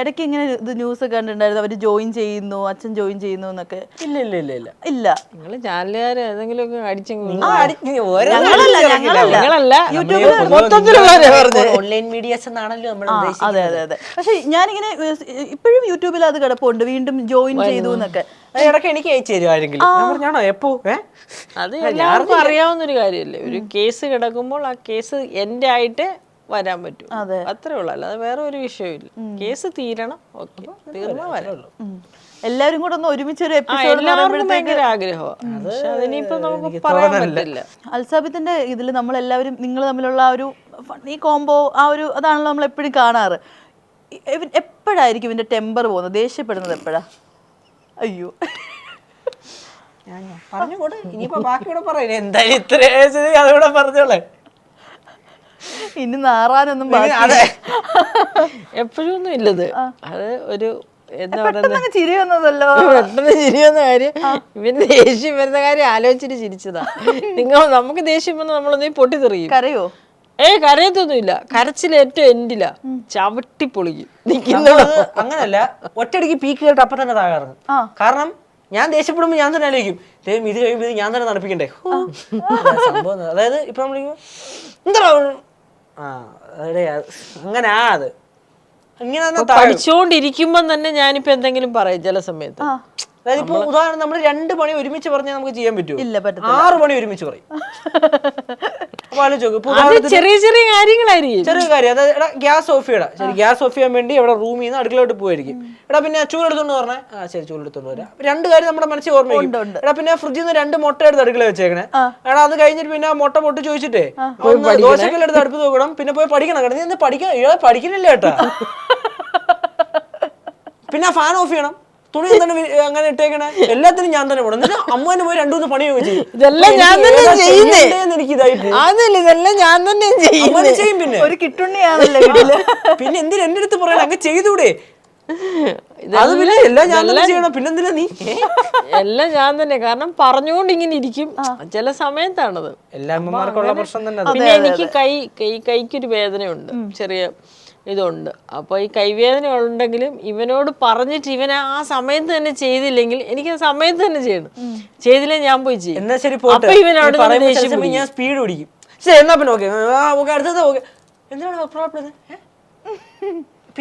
ഇടയ്ക്ക് ഇങ്ങനെ ഇത് ന്യൂസ് ഒക്കെ കണ്ടിട്ടുണ്ടായിരുന്നു, അവര് ജോയിൻ ചെയ്യുന്നു, അച്ഛൻ ജോയിൻ ചെയ്യുന്നു എന്നൊക്കെ. ഇല്ല ഇല്ല ഇല്ല ഇല്ല ഇല്ല, നിങ്ങള് ചാനലുകാര് ഏതെങ്കിലും ഒക്കെ ഓൺലൈൻ മീഡിയാസ് എന്നാണല്ലോ നമ്മൾ അതെ അതെ അതെ. പക്ഷെ ഞാനിങ്ങനെ ഇപ്പോഴും യൂട്യൂബിൽ അത് കിടപ്പുണ്ട്, വീണ്ടും ജോയിൻ ചെയ്തു എന്നൊക്കെ. ഇടയ്ക്ക് എനിക്ക് അയച്ചു തരും ആരെങ്കിലും. ഞാനോ എപ്പോ അത് എല്ലാവർക്കും അറിയാവുന്നൊരു കാര്യമല്ലേ. ഒരു കേസ് കിടക്കുമ്പോൾ ആ കേസ് എന്റെ ആയിട്ട് വരാൻ പറ്റും, അത്രേ ഉള്ളൂ. അല്ലാതെ വേറെ ഒരു വിഷയമില്ല. കേസ് തീരണം, ഓക്കെ, തീർന്നാ വരാനുള്ളൂ. എല്ലാരും കൂടെ ഒന്ന് ഒരുമിച്ച് ഒരു എല്ലാവർക്കും ഭയങ്കര ആഗ്രഹമാണ്. പക്ഷെ അതിനിപ്പോ നമുക്ക് പറയാൻ പറ്റില്ല. അൽസാബിത്തിന്റെ ഇതിൽ നമ്മളെല്ലാവരും നിങ്ങൾ തമ്മിലുള്ള ആ ഒരു ഫണ്ണി കോംബോ, ആ ഒരു അതാണല്ലോ നമ്മൾ എപ്പോഴും കാണാറ്. എപ്പോഴായിരിക്കും ഇവന്റെ ടെമ്പർ പോകുന്നത്, ദേഷ്യപ്പെടുന്നത് എപ്പോഴാ? അയ്യോ പറഞ്ഞുകൂടെ, ഇനിയിപ്പോ ബാക്കിയോടെ പറയാം. എന്തായാലും ഇത്ര അതുകൂടെ പറഞ്ഞോളെ. ഇനി നാറാനൊന്നും എപ്പോഴും ഒന്നും ഇല്ലത്. അത് ഒരു എന്താ പറയുന്നത്, ചിരി വന്നതല്ലോ, പെട്ടെന്ന് ചിരി വന്ന കാര്യം. ഇവന് ദേഷ്യം വരുന്ന കാര്യം ആലോചിച്ചിട്ട് ചിരിച്ചതാ. നമുക്ക് ദേഷ്യം വന്ന് നമ്മളൊന്നീ പൊട്ടിത്തെറിയും. കരയോ? കരയത്തൊന്നുമില്ല. കരച്ചിൽ ഏറ്റവും എൻഡില ചവിട്ടി പൊളിക്കും. അങ്ങനല്ല, ഒറ്റയടിക്ക് പീക്ക് കേട്ട് അപ്പൊ തന്നെ താകാറ്. കാരണം ഞാൻ ദേഷ്യപ്പെടുമ്പോ ഞാൻ തന്നെ ആലോചിക്കും, ഇത് കഴിയുമ്പോൾ ഞാൻ തന്നെ നടപ്പിക്കണ്ടേ സംഭവം. അതായത് ഇപ്പൊ നമ്മൾ എന്താ അങ്ങനാ അത് ഇങ്ങനെ പഠിച്ചോണ്ടിരിക്കുമ്പോ തന്നെ ഞാനിപ്പോ എന്തെങ്കിലും പറയും ചില സമയത്ത്. അതായത് ഇപ്പൊ ഉദാഹരണം നമ്മൾ 2 പണി ഒരുമിച്ച് പറഞ്ഞാൽ നമുക്ക് ചെയ്യാൻ പറ്റുമോ? 6 പണി ഒരുമിച്ച് പറയും. ചെറിയ ചെറിയ കാര്യങ്ങളായിരിക്കും. ചെറിയ കാര്യം, അതായത് ഗ്യാസ് ഓഫ് ചെയ്യണം. ശരി, ഗ്യാസ് ഓഫ് ചെയ്യാൻ വേണ്ടി ഇവിടെ റൂമിൽ നിന്ന് അടുക്കളോട്ട് പോയിരിക്കും. എടാ പിന്നെ ചൂലെടുത്തോണ്ട് പറഞ്ഞേ, ശരി ചൂലെടുത്തോണ്ട് വരാം. 2 കാര്യം നമ്മുടെ മനസ്സിൽ ഓർമ്മയുണ്ട്. എടാ പിന്നെ ഫ്രിഡ്ജിൽ നിന്ന് 2 മുട്ട എടുത്ത് അടുക്കള വെച്ചേക്കണേ. എടാ അത് കഴിഞ്ഞിട്ട് പിന്നെ മുട്ട പൊട്ട് ചോദിച്ചിട്ടേ ദോശക്കല്ലെടുത്ത് അടുപ്പ് നോക്കണം. പിന്നെ പോയി പഠിക്കണം. നീ എന്താ പഠിക്കണില്ല കേട്ടാ. പിന്നെ ഫാൻ ഓഫ് ചെയ്യണം, തുണി എന്താണ് അങ്ങനെ ഇട്ടേക്കണേ, എല്ലാത്തിനും ഞാൻ തന്നെ പോകണം. എന്നിട്ട് അമ്മേനെ പോയി 2-3 പണിയൊക്കെ ചെയ്യും. ഇതെല്ലാം ഞാൻ തന്നെ ചെയ്യുന്നേ. എനിക്ക് ഇതായിട്ട് ഇതെല്ലാം ഞാൻ തന്നെ ചെയ്യും. പിന്നെ ഒരു കിട്ടുണ്ണിയാണല്ലോ വീട്ടില്. പിന്നെ എന്തിനാ എന്റെ അടുത്ത് പറയണം, അങ്ങ് ചെയ്തൂടെ? അത് പിന്നെ എല്ലാം ഞാൻ തന്നെ ചെയ്യണം. പിന്നെന്തിനാ നീ? എല്ലാം ഞാൻ തന്നെ. കാരണം പറഞ്ഞുകൊണ്ട് ഇങ്ങനെ ഇരിക്കും. ചില സമയത്താണത് എല്ലാ അമ്മമാർക്കുള്ള പ്രശ്നം തന്നെ. പിന്നെ എനിക്ക് കൈക്കൊരു വേദനയുണ്ട്, ചെറിയ ഇതുണ്ട്. അപ്പോൾ ഈ കൈവേദന ഉണ്ടെങ്കിലും ഇവനോട് പറഞ്ഞിട്ട് ഇവൻ ആ സമയത്ത് തന്നെ ചെയ്തില്ലെങ്കിൽ എനിക്ക് ആ സമയത്ത് തന്നെ ചെയ്യണം. ചെയ്തില്ലേ ഞാൻ പോയി ചെയ്യും. എന്നാ ശരി, അപ്പൊ ഇവനോട് ഞാൻ സ്പീഡ് ഓടിക്കും. ശരി എന്നാ പിന്നെ ഓക്കെ, അടുത്തത് ഓക്കെ. എന്താണ് വെപ്രാളം?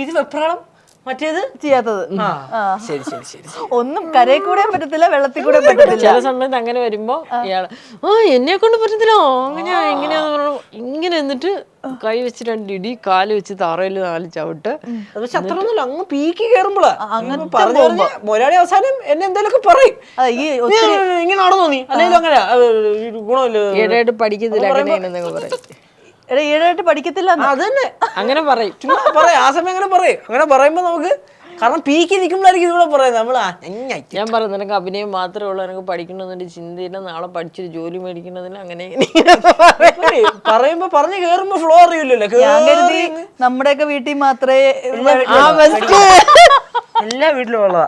ഇത് വെപ്രാളം മറ്റേത് ചെയ്യാത്തത്. ശരി ശരി ശരി. ഒന്നും കരയിൽ കൂടെ പറ്റത്തില്ല, വെള്ളത്തിൽ കൂടെ പറ്റത്തില്ല. ചില സമയത്ത് അങ്ങനെ വരുമ്പോ ഇയാള് എന്നെ കൊണ്ട് പറ്റത്തില്ലോ അങ്ങനെയാ എങ്ങനെയാന്ന് പറഞ്ഞു ഇങ്ങനെ എന്നിട്ട് കൈ വെച്ച് 2 ഇടി, കാല് വെച്ച് തറയിൽ 4 ചവിട്ട്. പക്ഷെ അത്ര ഒന്നുമില്ല, അങ്ങ് പീക്ക് കയറുമ്പോളാ മൊരാളി അവസാനം എന്നെ എന്തെങ്കിലുമൊക്കെ പറയും. ഇങ്ങനെ നടന്നോ നീ, അല്ലെങ്കിൽ അങ്ങനെ ഗുണമില്ല, ഈടായിട്ട് പഠിക്കത്തില്ല അങ്ങനെയാണെന്നൊക്കെ പറയും. ഈടായിട്ട് പഠിക്കത്തില്ല അതന്നെ അങ്ങനെ പറയും. പറയാം ആ സമയം അങ്ങനെ പറയും. അങ്ങനെ പറയുമ്പോ നമുക്ക്, കാരണം പീക്ക് നിൽക്കുമ്പോഴായിരിക്കും ഇതുകൂടെ പറയുന്നത്. നമ്മൾ ഞാൻ പറഞ്ഞു നിനക്ക് അഭിനയം മാത്രമേ ഉള്ളൂ, എനിക്ക് പഠിക്കണമെന്നുണ്ട് ചിന്തയില്ല, നാളെ പഠിച്ചൊരു ജോലി മേടിക്കണതിന് അങ്ങനെ പറയുമ്പോ പറഞ്ഞു കേറുമ്പോ ഫ്ലോ അറിയില്ലല്ലോ. നമ്മുടെയൊക്കെ വീട്ടിൽ മാത്രമേ എല്ലാ വീട്ടിലും ഉള്ളതാ.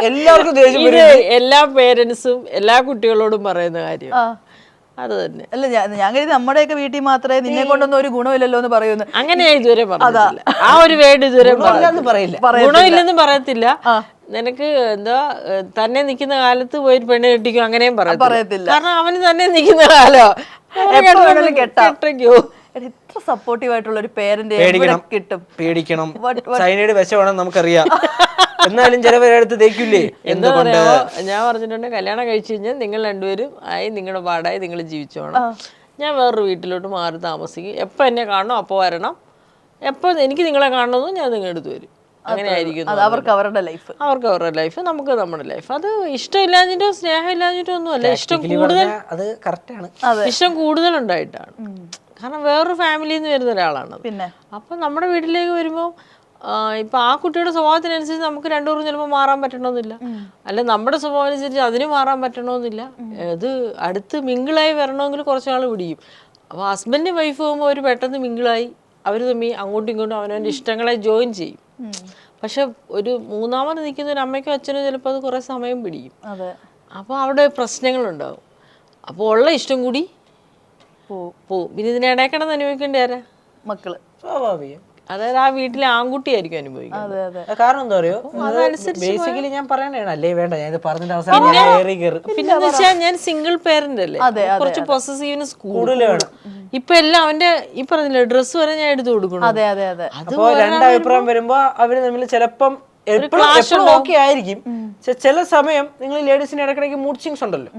എല്ലാവർക്കും ദേഷ്യം. എല്ലാ പേരൻസും എല്ലാ കുട്ടികളോടും പറയുന്ന കാര്യം അത് തന്നെ. അല്ല ഞാൻ കരുതി നമ്മുടെയൊക്കെ വീട്ടിൽ മാത്രമേ നിന്നെ കൊണ്ടൊന്നും ഒരു ഗുണമില്ലല്ലോ എന്ന് പറയുന്നു. അങ്ങനെയാ ഇതുവരെ പറഞ്ഞില്ല. ആ ഒരു വേർഡ് ഇതുവരെ ഗുണമില്ലെന്ന് പറയത്തില്ല. നിനക്ക് എന്താ തന്നെ നിൽക്കുന്ന കാലത്ത് പോയി പെണ്ണ് കെട്ടിക്കും അങ്ങനെയും പറയത്തില്ല. കാരണം അവന് തന്നെ നിൽക്കുന്ന കാലോ കെട്ടോ. ഇത്ര സപ്പോർട്ടീവ് ആയിട്ടുള്ള ഒരു പേരന്റ് കിട്ടും. പേടിക്കണം, സൈനൈഡ് വിഷമാണെന്ന് നമുക്കറിയാം. എന്നാലും ചിലവരെടുത്ത് തേക്കില്ലേ. എന്താ പറയാ, ഞാൻ പറഞ്ഞിട്ടുണ്ട് കല്യാണം കഴിച്ചു കഴിഞ്ഞാൽ നിങ്ങൾ 2 പേരും ആയി നിങ്ങളുടെ പാടായി നിങ്ങൾ ജീവിച്ചോണം. ഞാൻ വേറൊരു വീട്ടിലോട്ട് മാറി താമസിക്കും. എപ്പോൾ എന്നെ കാണണം അപ്പോൾ വരണം. എപ്പോൾ എനിക്ക് നിങ്ങളെ കാണണമെന്നും ഞാൻ നിങ്ങളുടെ അടുത്ത് വരും. അങ്ങനെ ആയിരിക്കും. അവർക്ക് അവരുടെ ലൈഫ്, നമുക്ക് നമ്മുടെ ലൈഫ്. അത് ഇഷ്ടമില്ലാഞ്ഞിട്ടോ സ്നേഹം ഇല്ലാഞ്ഞിട്ടോ ഒന്നും അല്ല. ഇഷ്ടം കൂടുതലുണ്ടായിട്ടാണ്. കാരണം വേറൊരു ഫാമിലിയിൽ നിന്ന് വരുന്ന ഒരാളാണ്. പിന്നെ അപ്പം നമ്മുടെ വീട്ടിലേക്ക് വരുമ്പോൾ ഇപ്പൊ ആ കുട്ടിയുടെ സ്വഭാവത്തിനനുസരിച്ച് നമുക്ക് 2 പേരും ചിലപ്പോൾ മാറാൻ പറ്റണമെന്നില്ല. അല്ല നമ്മുടെ സ്വഭാവം അനുസരിച്ച് അതിന് മാറാൻ പറ്റണമെന്നില്ല. അത് അടുത്ത് മിങ്കിളായി വരണമെങ്കിൽ കുറച്ച് നാൾ പിടിക്കും. അപ്പോൾ ഹസ്ബൻഡ് വൈഫ് പോകുമ്പോൾ അവർ പെട്ടെന്ന് മിങ്കിളായി അവർ തമ്മിൽ അങ്ങോട്ടും ഇങ്ങോട്ടും അവനവൻ്റെ ഇഷ്ടങ്ങളെ ജോയിൻ ചെയ്യും. പക്ഷെ ഒരു മൂന്നാമത് നിൽക്കുന്ന ഒരു അമ്മയ്ക്കോ അച്ഛനോ ചിലപ്പോൾ അത് കുറേ സമയം പിടിക്കും. അപ്പോൾ അവിടെ പ്രശ്നങ്ങളുണ്ടാവും. അപ്പോൾ ഉള്ള ഇഷ്ടം കൂടി പോവും. പിന്നെ ഇതിനിടയ്ക്കിടന്ന് അനുഭവിക്കേണ്ടി ആരാ? മക്കള്. സ്വാഭാവികം. അതായത് ആ വീട്ടിലെ ആൺകുട്ടിയായിരിക്കും അനുഭവിക്കുന്നത്. അതെ അതെ. കാരണം എന്താ പറയുക, ബേസിക്കലി ഞാൻ പറയണേണ്, അല്ലേ വേണ്ട ഞാൻ ഇത് പറഞ്ഞിട്ട് അവസാനം കയറി കയറി. പിന്നെ വെച്ചാൽ ഞാൻ സിംഗിൾ പേരന്റ് അല്ലേ, കുറച്ച് പൊസസീവ്നെസ് കൂടുതൽ വേണം. ഇപ്പൊ എല്ലാം അവന്റെ ഈ പറഞ്ഞില്ലേ ഡ്രസ്സ് വരെ ഞാൻ എടുത്തു കൊടുക്കണം. അതെ അതെ അതെ. അപ്പൊ രണ്ടഭിപ്രായം വരുമ്പോ അവര് തമ്മിൽ ചിലപ്പം ഓക്കെ ആയിരിക്കും. ചില സമയം നിങ്ങൾ ലേഡീസിന് ഇടയ്ക്കിടയ്ക്ക് മൂഡ് സ്വിങ്സ് ഉണ്ടല്ലോ,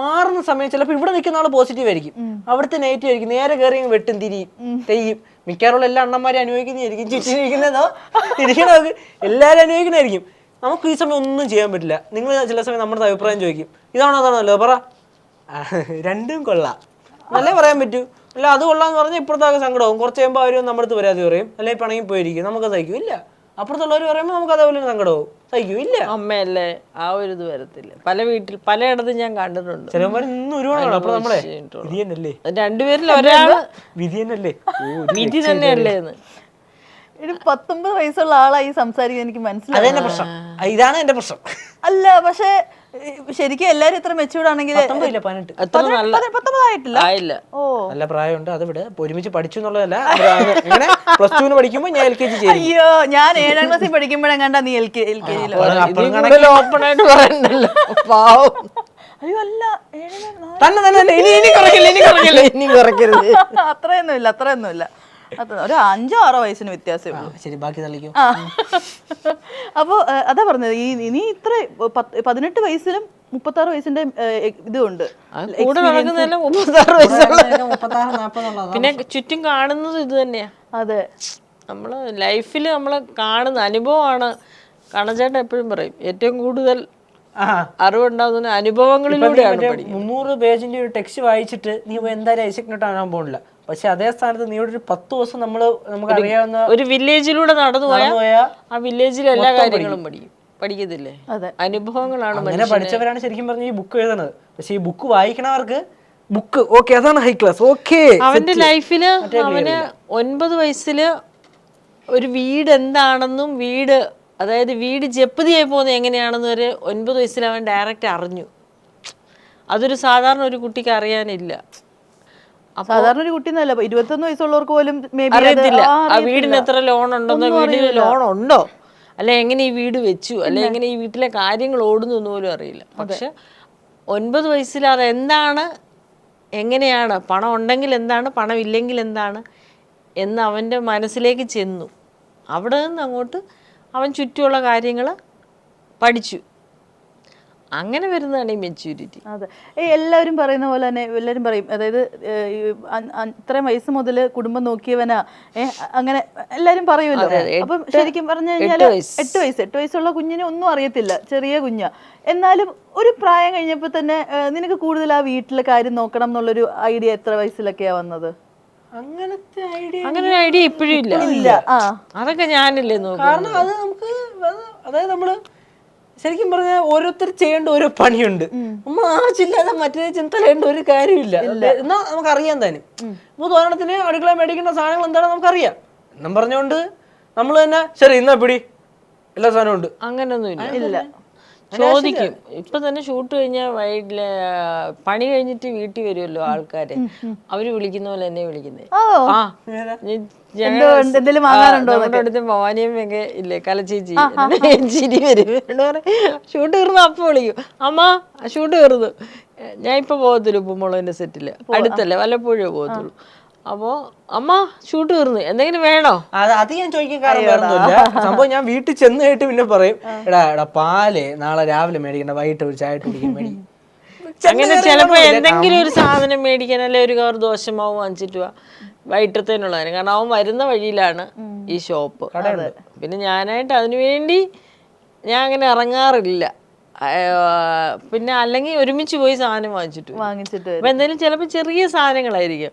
മാറുന്ന സമയം ചിലപ്പോൾ ഇവിടെ നിൽക്കുന്ന ആള് പോസിറ്റീവ് ആയിരിക്കും, അവിടുത്തെ നെഗറ്റീവ് ആയിരിക്കും. നേരെ കയറി വെട്ടും തിരിയും തെയ്യും. മിക്കവാറുള്ള എല്ലാ അണ്ണന്മാരും അനുഭവിക്കുന്നതായിരിക്കും, ചുറ്റിരിക്കുന്നതോ തിരിക്കണമൊക്കെ എല്ലാവരും അനുഭവിക്കുന്നതായിരിക്കും. നമുക്ക് ഈ സമയം ഒന്നും ചെയ്യാൻ പറ്റില്ല. നിങ്ങൾ ചില സമയം നമ്മുടെ അഭിപ്രായം ചോദിക്കും, ഇതാണോ അതാണല്ലോ പറ, രണ്ടും കൊള്ളാം നല്ലേ പറയാൻ പറ്റൂ. അല്ല അത് കൊള്ളാന്ന് പറഞ്ഞാൽ ഇപ്പുറത്തൊക്കെ സങ്കടമാവും. കുറച്ച് കഴിയുമ്പോൾ അവർ നമ്മുടെ അടുത്ത് പരാതി പറയും, അല്ലെങ്കിൽ പണങ്ങി പോയിരിക്കും, നമുക്ക് സഹിക്കും ഇല്ല. അപ്പുറത്തുള്ളവർ പറയുമ്പോൾ നമുക്ക് അതേപോലെ സങ്കടമാവും, സഹിക്കും ഇല്ല. അമ്മയല്ലേ ആ ഒരു ഇത് വരത്തില്ല. പല വീട്ടിൽ പലയിടത്തും ഞാൻ കണ്ടിട്ടുണ്ട്. ചിലവന്മാർ ഇന്ന് ഒരുപാടാണ്. അപ്പൊ നമ്മളെ വിധി തന്നെയല്ലേ, രണ്ടുപേരിൽ ഒരാള് വിധി തന്നെയല്ലേ, വിധി തന്നെയല്ലേ എന്ന്. ഒരു 19 വയസ്സുള്ള ആളായി സംസാരിക്കാൻ എനിക്ക് മനസ്സിലായി. അതെന്നെ പ്രശ്നം, ഇതാണ് എന്റെ പ്രശ്നം. അല്ല പക്ഷെ ശരിക്കും എല്ലാരും ഇത്ര മെച്ചൂർഡ് ആണെങ്കിൽ 19 ആയിട്ടില്ല. ആയില്ല. ഓ നല്ല പ്രായമുണ്ട്. അത് ഇവിടെ ഒരുമിച്ച് പഠിച്ചു എന്നുള്ളതല്ല, ഇങ്ങനെ +2 പഠിക്കുമ്പോൾ ഞാൻ LKG ചെയ്തു. അയ്യോ ഞാൻ 7ാം ക്ലാസ്സിൽ പഠിക്കുമ്പോഴേ കണ്ടാ നീ LKG ഓപ്പൺ ആയിട്ട് പറയണ്ടല്ലോ പാവം. അയ്യോ അല്ല തന്നെ തന്നെ ഇനി കുറയ്ക്കരുത്. അത്രയൊന്നുമില്ല ഒരു 5-6 വയസ്സിന് വ്യത്യാസമേ ഉള്ളൂ. ശരി, ബാക്കി തള്ളിക്കോ. അപ്പൊ അതാ പറഞ്ഞത്, ഇനി ഇത്ര 18 വയസ്സിലും 36 വയസ്സിന്റെ ഇതുണ്ട്. കൂടെ നടക്കുന്നതന്നെ 36 വയസ്സുള്ള. പിന്നെ ചുറ്റും കാണുന്നത് ഇത് തന്നെയാ. അതെ, നമ്മള് ലൈഫിൽ നമ്മള് കാണുന്ന അനുഭവമാണ്. കണ്ണചേട്ടൻ എപ്പോഴും പറയും ഏറ്റവും കൂടുതൽ അറിവുണ്ടാകുന്ന അനുഭവങ്ങളിലൂടെയാണ്. 300 പേജിന്റെ ഒരു ടെക്സ്റ്റ് വായിച്ചിട്ട് നീ എന്തായാലും ഐസക് ന്യൂട്ടൻ ആകാൻ പോണില്ല. പക്ഷെ അതേ സ്ഥാനത്ത് നീ ഒരു 10 ദിവസം നമുക്ക് അറിയാവുന്ന ഒരു വില്ലേജിലൂടെ നടന്നു പോയാ ആ വില്ലേജിലെ എല്ലാ കാര്യങ്ങളും പഠിക്കത്തില്ലേ. അനുഭവങ്ങളാണ്. അങ്ങനെ പഠിച്ചവരാണ് ശരിക്കും പറഞ്ഞ ഈ ബുക്ക് എഴുതുന്നത്. പക്ഷെ ഈ ബുക്ക് വായിക്കണവർക്ക് ബുക്ക് ഓക്കെ, അതാണ് ഹൈ ക്ലാസ്. ഓക്കെ, അവന്റെ ലൈഫില് അവന് 9 വയസ്സില് ഒരു വീട് എന്താണെന്നും അതായത് വീട് ജപ്തിയായി പോകുന്നത് എങ്ങനെയാണെന്ന് വരെ 9 വയസ്സിൽ അവൻ ഡയറക്റ്റ് അറിഞ്ഞു. അതൊരു സാധാരണ ഒരു കുട്ടിക്ക് അറിയാനില്ല. സാധാരണ ഒരു കുട്ടി എന്നല്ല, 21 വയസ്സുള്ളവർക്ക് പോലും അറിയത്തില്ല ആ വീടിന് എത്ര ലോൺ ഉണ്ടെന്നോ, വീടിന് ലോൺ ഉണ്ടോ, അല്ലെ എങ്ങനെ ഈ വീട് വെച്ചു, അല്ലെ എങ്ങനെ ഈ വീട്ടിലെ കാര്യങ്ങൾ ഓടുന്നു എന്ന് പോലും അറിയില്ല. പക്ഷെ 9 വയസ്സിൽ അതെന്താണ്, എങ്ങനെയാണ്, പണം ഉണ്ടെങ്കിൽ എന്താണ്, പണം ഇല്ലെങ്കിൽ എന്താണ് എന്ന് അവൻ്റെ മനസ്സിലേക്ക് ചെന്നു. അവിടെ നിന്ന് അങ്ങോട്ട് അവൻ ചുറ്റുമുള്ള കാര്യങ്ങൾ പഠിച്ചു. അങ്ങനെ വരുന്നതാണ് ഈ മെച്യൂരിറ്റി. അതെ, എല്ലാവരും പറയുന്ന പോലെ തന്നെ എല്ലാവരും പറയും, അതായത് ഇത്രയും വയസ്സ് മുതൽ കുടുംബം നോക്കിയവനാ അങ്ങനെ എല്ലാരും പറയുമല്ലോ. അപ്പം ശരിക്കും പറഞ്ഞു കഴിഞ്ഞാൽ 8 വയസ്സുള്ള കുഞ്ഞിനെ ഒന്നും അറിയത്തില്ല, ചെറിയ കുഞ്ഞാ. എന്നാലും ഒരു പ്രായം കഴിഞ്ഞപ്പോൾ തന്നെ നിനക്ക് കൂടുതൽ ആ വീട്ടിലെ കാര്യം നോക്കണം എന്നുള്ളൊരു ഐഡിയ എത്ര വയസ്സിലൊക്കെയാ വന്നത്? അങ്ങനെ ഒരു ഐഡിയ ഇപ്പോഴും ഇല്ല. അതൊക്കെ ഞാനില്ലേ നോക്കാം. കാരണം അത് നമുക്ക്, അതായത് നമ്മള് ശരിക്കും പറഞ്ഞാൽ ഓരോരുത്തർ ചെയ്യേണ്ട ഓരോ പണിയുണ്ട്. നമ്മൾ ആവശ്യമില്ലാതെ മറ്റേ ചിന്തയിലേണ്ട ഒരു കാര്യമില്ല. എന്നാ നമുക്ക് അറിയാൻ തന്നെ. ഇപ്പൊ ഉദാഹരണത്തിന് അടുക്കള മേടിക്കേണ്ട സാധനങ്ങൾ എന്താണെന്ന് നമുക്കറിയാം. എന്നും പറഞ്ഞുകൊണ്ട് നമ്മൾ തന്നെ ശരി ഇന്നാ പിടി എല്ലാ സാധനവും ഉണ്ട്, അങ്ങനൊന്നും ഇല്ല. ചോദിക്കും. ഇപ്പൊ തന്നെ ഷൂട്ട് കഴിഞ്ഞാൽ വൈകിട്ട് പണി കഴിഞ്ഞിട്ട് വീട്ടിൽ വരുമല്ലോ ആൾക്കാര്, അവര് വിളിക്കുന്ന പോലെ എന്നെ വിളിക്കുന്നേ. നമ്മുടെ അടുത്ത് ഭവാനിയമ്മയൊക്കെ ഇല്ലേ, കലച്ചേച്ചി ചിരി വരും. ഷൂട്ട് തീർന്നു അപ്പൊ വിളിക്കും, അമ്മ ഷൂട്ട് തീർന്നു. ഞാൻ ഇപ്പൊ പോകത്തില്ല ഉപ്പുമുളകിന്റെ സെറ്റില്, അടുത്തല്ലേ വല്ലപ്പോഴേ പോകത്തുള്ളൂ. അപ്പോ അമ്മ ഷൂട്ട് തീർന്നു, എന്തെങ്കിലും വേണോ? അത് ഞാൻ ചോദിക്കാൻ കാരണം വേറൊന്നുമില്ല. സംഭവം ഞാൻ വീട്ടിൽ ചെന്ന് കേട്ട് പിന്നെ പറയും, എടാ പാല് നാളെ രാവിലെ മേടിക്കണ്ട, വൈകിട്ട് ഒരു ചായ കുടിക്കാൻ മേടിക്കും. അങ്ങനെ ചിലപ്പോ എന്തെങ്കിലും ഒരു സാധനം മേടിക്കാൻ, അല്ലെ ഒരു കവർ ദോശമാവ് വാങ്ങിച്ചിട്ട് പോവാ വൈകിട്ടത്തേനുള്ളതിന്. കാരണം അവൻ വരുന്ന വഴിയിലാണ് ഈ ഷോപ്പ്. പിന്നെ ഞാനായിട്ട് അതിനുവേണ്ടി ഞാൻ അങ്ങനെ ഇറങ്ങാറില്ല. പിന്നെ അല്ലെങ്കിൽ ഒരുമിച്ച് പോയി സാധനം വാങ്ങിച്ചിട്ട് അപ്പൊ എന്തെങ്കിലും ചിലപ്പോ ചെറിയ സാധനങ്ങളായിരിക്കും.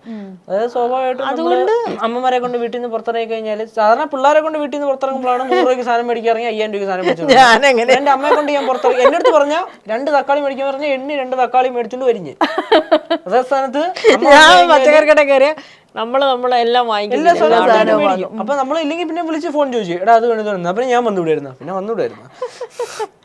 അതായത് സ്വാഭാവികമായിട്ടും അതുകൊണ്ട് അമ്മമാരെ കൊണ്ട് വീട്ടിൽ നിന്ന് പുറത്തിറങ്ങി കഴിഞ്ഞാല്, സാധാരണ പിള്ളേരെ കൊണ്ട് വീട്ടിൽ നിന്ന് പുറത്തിറങ്ങുമ്പോഴാണ് 100 രൂപയ്ക്ക് സാധനം മേടിക്കാറങ്ങി 5000 രൂപയ്ക്ക് സാധനം മേടിച്ചു. എന്റെ അമ്മയെ കൊണ്ട് ഞാൻ പുറത്തിറങ്ങി, എന്റെ അടുത്ത് പറഞ്ഞാൽ 2 തക്കാളി മേടിക്കാൻ പറഞ്ഞാൽ 2 തക്കാളി മേടിച്ചോണ്ട് വരിഞ്ഞ്. അതേ സ്ഥാനത്ത് പച്ചക്കറിക്കട കയറിയ നമ്മളെല്ലാം വാങ്ങിക്കും. അപ്പൊ നമ്മൾ ഇല്ലെങ്കിൽ പിന്നെ വിളിച്ച് ഫോൺ ചോദിച്ചു, എടാ അത് വേണ്ടി, അപ്പൊ ഞാൻ വന്നുവിടായിരുന്നു, പിന്നെ വന്നുവിടായിരുന്നു.